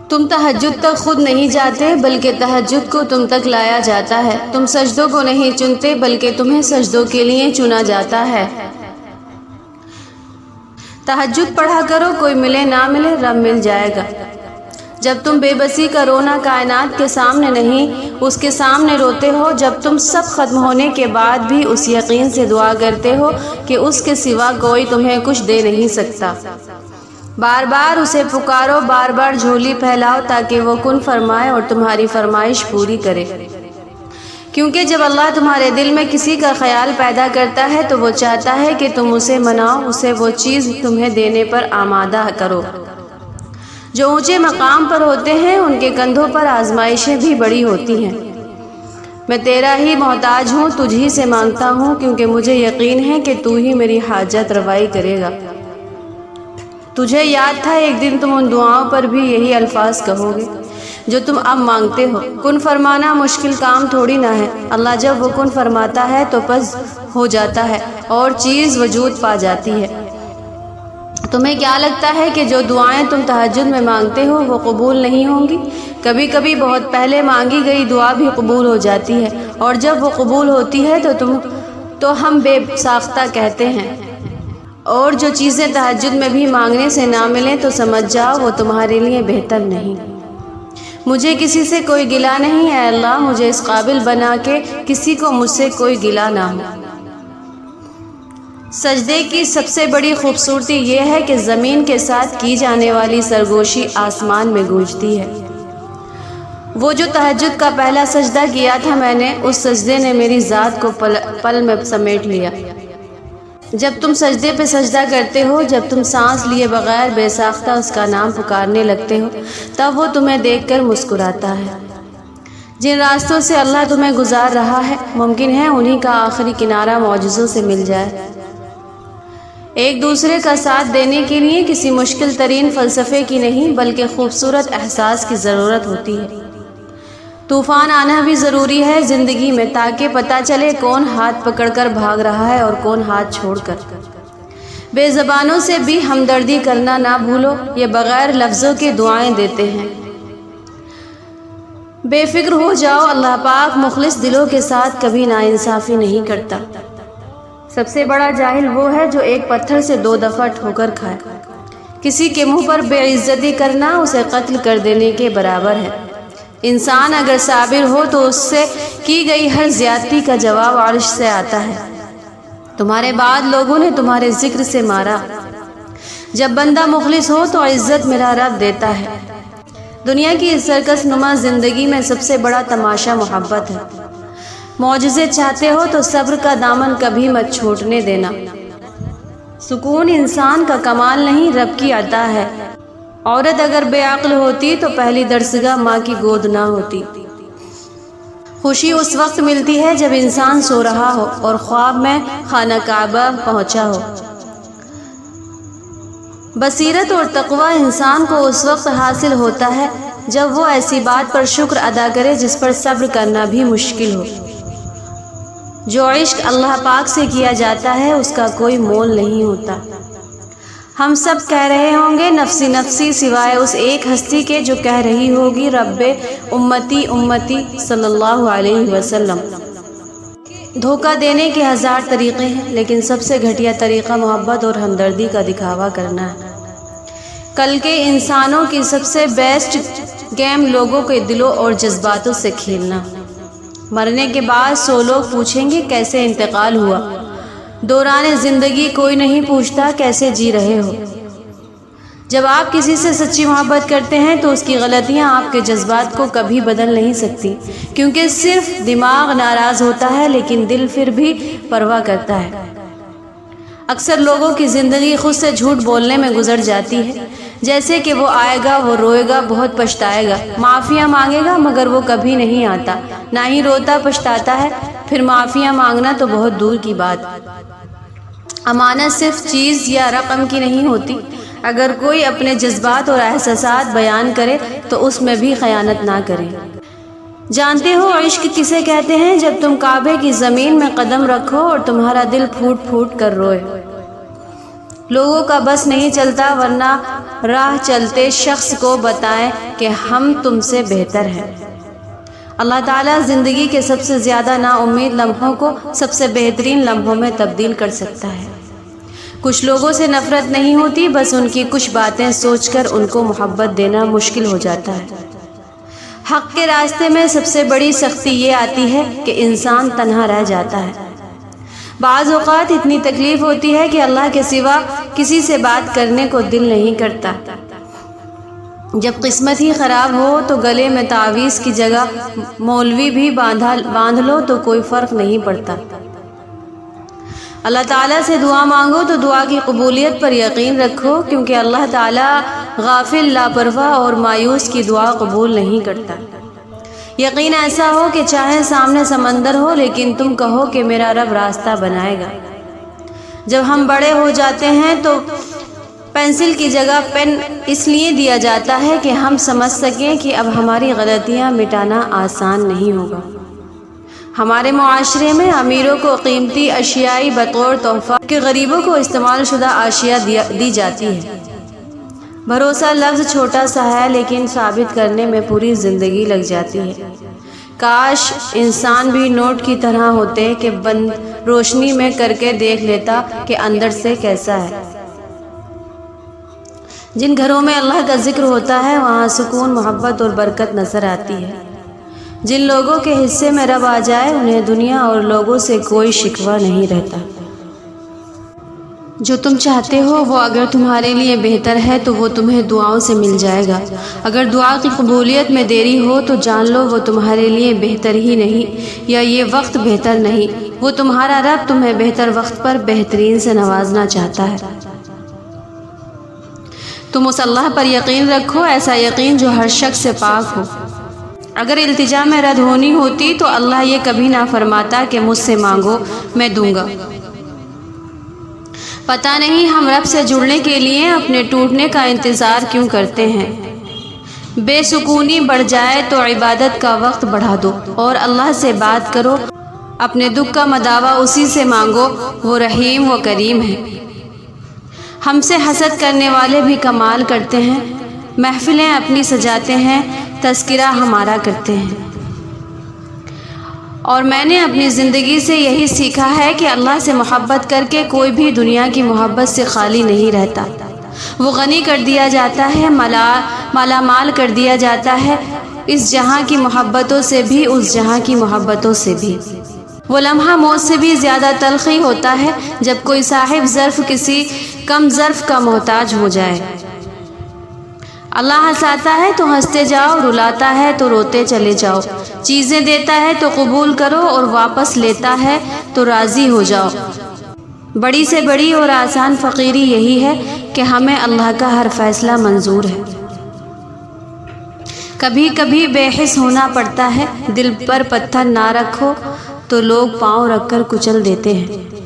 تم تہجد تک خود نہیں جاتے بلکہ تہجد کو تم تک لایا جاتا ہے۔ تم سجدوں کو نہیں چنتے بلکہ تمہیں سجدوں کے لیے چنا جاتا ہے۔ تہجد پڑھا کرو، کوئی ملے نہ ملے رب مل جائے گا۔ جب تم بے بسی کا رونا کائنات کے سامنے نہیں اس کے سامنے روتے ہو، جب تم سب ختم ہونے کے بعد بھی اس یقین سے دعا کرتے ہو کہ اس کے سوا کوئی تمہیں کچھ دے نہیں سکتا، بار بار اسے پکارو، بار بار جھولی پھیلاؤ تاکہ وہ کن فرمائے اور تمہاری فرمائش پوری کرے۔ کیونکہ جب اللہ تمہارے دل میں کسی کا خیال پیدا کرتا ہے تو وہ چاہتا ہے کہ تم اسے مناؤ، اسے وہ چیز تمہیں دینے پر آمادہ کرو۔ جو اونچے مقام پر ہوتے ہیں ان کے کندھوں پر آزمائشیں بھی بڑی ہوتی ہیں۔ میں تیرا ہی محتاج ہوں، تجھ ہی سے مانگتا ہوں، کیونکہ مجھے یقین ہے کہ تو ہی میری حاجت روائی کرے گا۔ تجھے یاد تھا ایک دن تم ان دعاؤں پر بھی یہی الفاظ کہو گے جو تم اب مانگتے ہو۔ کن فرمانا مشکل کام تھوڑی نہ ہے، اللہ جب وہ کن فرماتا ہے تو پس ہو جاتا ہے اور چیز وجود پا جاتی ہے۔ تمہیں کیا لگتا ہے کہ جو دعائیں تم تہجد میں مانگتے ہو وہ قبول نہیں ہوں گی؟ کبھی کبھی بہت پہلے مانگی گئی دعا بھی قبول ہو جاتی ہے، اور جب وہ قبول ہوتی ہے تو ہم بے ساختہ کہتے ہیں، اور جو چیزیں تہجد میں بھی مانگنے سے نہ ملیں تو سمجھ جاؤ وہ تمہارے لیے بہتر نہیں۔ مجھے کسی سے کوئی گلہ نہیں، اے اللہ مجھے اس قابل بنا کہ کسی کو مجھ سے کوئی گلہ نہ ہو۔ سجدے کی سب سے بڑی خوبصورتی یہ ہے کہ زمین کے ساتھ کی جانے والی سرگوشی آسمان میں گونجتی ہے۔ وہ جو تہجد کا پہلا سجدہ کیا تھا میں نے، اس سجدے نے میری ذات کو پل میں سمیٹ لیا۔ جب تم سجدے پہ سجدہ کرتے ہو، جب تم سانس لیے بغیر بے ساختہ اس کا نام پکارنے لگتے ہو، تب وہ تمہیں دیکھ کر مسکراتا ہے۔ جن راستوں سے اللہ تمہیں گزار رہا ہے، ممکن ہے انہی کا آخری کنارہ معجزوں سے مل جائے۔ ایک دوسرے کا ساتھ دینے کے لیے کسی مشکل ترین فلسفے کی نہیں بلکہ خوبصورت احساس کی ضرورت ہوتی ہے۔ طوفان آنا بھی ضروری ہے زندگی میں، تاکہ پتہ چلے کون ہاتھ پکڑ کر بھاگ رہا ہے اور کون ہاتھ چھوڑ کر۔ بے زبانوں سے بھی ہمدردی کرنا نہ بھولو، یہ بغیر لفظوں کے دعائیں دیتے ہیں۔ بے فکر ہو جاؤ، اللہ پاک مخلص دلوں کے ساتھ کبھی ناانصافی نہیں کرتا۔ سب سے بڑا جاہل وہ ہے جو ایک پتھر سے 2 دفعہ ٹھوکر کھائے۔ کسی کے منہ پر بے عزتی کرنا اسے قتل کر دینے کے برابر ہے۔ انسان اگر صابر ہو تو اس سے کی گئی ہر زیادتی کا جواب عرش سے آتا ہے۔ تمہارے بعد لوگوں نے تمہارے ذکر سے مارا۔ جب بندہ مخلص ہو تو عزت میرا رب دیتا ہے۔ دنیا کی اس سرکس نما زندگی میں سب سے بڑا تماشا محبت ہے۔ معجزے چاہتے ہو تو صبر کا دامن کبھی مت چھوٹنے دینا۔ سکون انسان کا کمال نہیں، رب کی عطا ہے۔ عورت اگر بے عقل ہوتی تو پہلی درسگاہ ماں کی گود نہ ہوتی۔ خوشی اس وقت ملتی ہے جب انسان سو رہا ہو اور خواب میں خانہ کعبہ پہنچا ہو۔ بصیرت اور تقوی انسان کو اس وقت حاصل ہوتا ہے جب وہ ایسی بات پر شکر ادا کرے جس پر صبر کرنا بھی مشکل ہو۔ جو عشق اللہ پاک سے کیا جاتا ہے اس کا کوئی مول نہیں ہوتا۔ ہم سب کہہ رہے ہوں گے نفسی نفسی، سوائے اس ایک ہستی کے جو کہہ رہی ہوگی رب امتی امتی صلی اللہ علیہ وسلم۔ دھوکہ دینے کے 1000 طریقے ہیں، لیکن سب سے گھٹیا طریقہ محبت اور ہمدردی کا دکھاوا کرنا ہے۔ کل کے انسانوں کی سب سے بیسٹ گیم لوگوں کے دلوں اور جذباتوں سے کھیلنا۔ مرنے کے بعد 100 لوگ پوچھیں گے کیسے انتقال ہوا، دوران زندگی کوئی نہیں پوچھتا کیسے جی رہے ہو۔ جب آپ کسی سے سچی محبت کرتے ہیں تو اس کی غلطیاں آپ کے جذبات کو کبھی بدل نہیں سکتی، کیونکہ صرف دماغ ناراض ہوتا ہے لیکن دل پھر بھی پرواہ کرتا ہے۔ اکثر لوگوں کی زندگی خود سے جھوٹ بولنے میں گزر جاتی ہے، جیسے کہ وہ آئے گا، وہ روئے گا، بہت پچھتائے گا، معافیاں مانگے گا، مگر وہ کبھی نہیں آتا، نہ ہی روتا پچھتاتا ہے، پھر معافیاں مانگنا تو بہت دور کی بات۔ امانت صرف چیز یا رقم کی نہیں ہوتی۔ اگر کوئی اپنے جذبات اور احساسات بیان کرے تو اس میں بھی خیانت نہ کرے۔ جانتے ہو عشق کسے کہتے ہیں؟ جب تم کعبے کی زمین میں قدم رکھو اور تمہارا دل پھوٹ پھوٹ کر روئے۔ لوگوں کا بس نہیں چلتا، ورنہ راہ چلتے شخص کو بتائیں کہ ہم تم سے بہتر ہیں۔ اللہ تعالیٰ زندگی کے سب سے زیادہ نا امید لمحوں کو سب سے بہترین لمحوں میں تبدیل کر سکتا ہے۔ کچھ لوگوں سے نفرت نہیں ہوتی، بس ان کی کچھ باتیں سوچ کر ان کو محبت دینا مشکل ہو جاتا ہے۔ حق کے راستے میں سب سے بڑی سختی یہ آتی ہے کہ انسان تنہا رہ جاتا ہے۔ بعض اوقات اتنی تکلیف ہوتی ہے کہ اللہ کے سوا کسی سے بات کرنے کو دل نہیں کرتا۔ جب قسمت ہی خراب ہو تو گلے میں تعویذ کی جگہ مولوی بھی باندھ لو تو کوئی فرق نہیں پڑتا۔ اللہ تعالیٰ سے دعا مانگو تو دعا کی قبولیت پر یقین رکھو، کیونکہ اللہ تعالیٰ غافل، لاپرواہ اور مایوس کی دعا قبول نہیں کرتا۔ یقین ایسا ہو کہ چاہے سامنے سمندر ہو لیکن تم کہو کہ میرا رب راستہ بنائے گا۔ جب ہم بڑے ہو جاتے ہیں تو پینسل کی جگہ پین اس لیے دیا جاتا ہے کہ ہم سمجھ سکیں کہ اب ہماری غلطیاں مٹانا آسان نہیں ہوگا۔ ہمارے معاشرے میں امیروں کو قیمتی اشیاء بطور تحفہ کہ غریبوں کو استعمال شدہ اشیاء دی جاتی ہے۔ بھروسہ لفظ چھوٹا سا ہے لیکن ثابت کرنے میں پوری زندگی لگ جاتی ہے۔ کاش انسان بھی نوٹ کی طرح ہوتے کہ بند روشنی میں کر کے دیکھ لیتا کہ اندر سے کیسا ہے۔ جن گھروں میں اللہ کا ذکر ہوتا ہے وہاں سکون، محبت اور برکت نظر آتی ہے۔ جن لوگوں کے حصے میں رب آ جائے انہیں دنیا اور لوگوں سے کوئی شکوہ نہیں رہتا۔ جو تم چاہتے ہو وہ اگر تمہارے لیے بہتر ہے تو وہ تمہیں دعاؤں سے مل جائے گا۔ اگر دعا کی قبولیت میں دیری ہو تو جان لو وہ تمہارے لیے بہتر ہی نہیں، یا یہ وقت بہتر نہیں۔ وہ تمہارا رب تمہیں بہتر وقت پر بہترین سے نوازنا چاہتا ہے۔ تم اس اللہ پر یقین رکھو، ایسا یقین جو ہر شک سے پاک ہو۔ اگر التجا میں رد ہونی ہوتی تو اللہ یہ کبھی نہ فرماتا کہ مجھ سے مانگو میں دوں گا۔ پتہ نہیں ہم رب سے جڑنے کے لیے اپنے ٹوٹنے کا انتظار کیوں کرتے ہیں۔ بے سکونی بڑھ جائے تو عبادت کا وقت بڑھا دو اور اللہ سے بات کرو، اپنے دکھ کا مداوا اسی سے مانگو، وہ رحیم و کریم ہے۔ ہم سے حسد کرنے والے بھی کمال کرتے ہیں، محفلیں اپنی سجاتے ہیں، تذکرہ ہمارا کرتے ہیں۔ اور میں نے اپنی زندگی سے یہی سیکھا ہے کہ اللہ سے محبت کر کے کوئی بھی دنیا کی محبت سے خالی نہیں رہتا۔ وہ غنی کر دیا جاتا ہے، مالا مال کر دیا جاتا ہے، اس جہاں کی محبتوں سے بھی، اس جہاں کی محبتوں سے بھی۔ وہ لمحہ موت سے بھی زیادہ تلخی ہوتا ہے جب کوئی صاحب ظرف کسی کم ظرف کا محتاج ہو جائے۔ اللہ ہنساتا ہے تو ہنستے جاؤ، رلاتا ہے تو روتے چلے جاؤ، چیزیں دیتا ہے تو قبول کرو اور واپس لیتا ہے تو راضی ہو جاؤ۔ بڑی سے بڑی اور آسان فقیری یہی ہے کہ ہمیں اللہ کا ہر فیصلہ منظور ہے۔ کبھی کبھی بے حس ہونا پڑتا ہے، دل پر پتھر نہ رکھو تو لوگ پاؤں رکھ کر کچل دیتے ہیں۔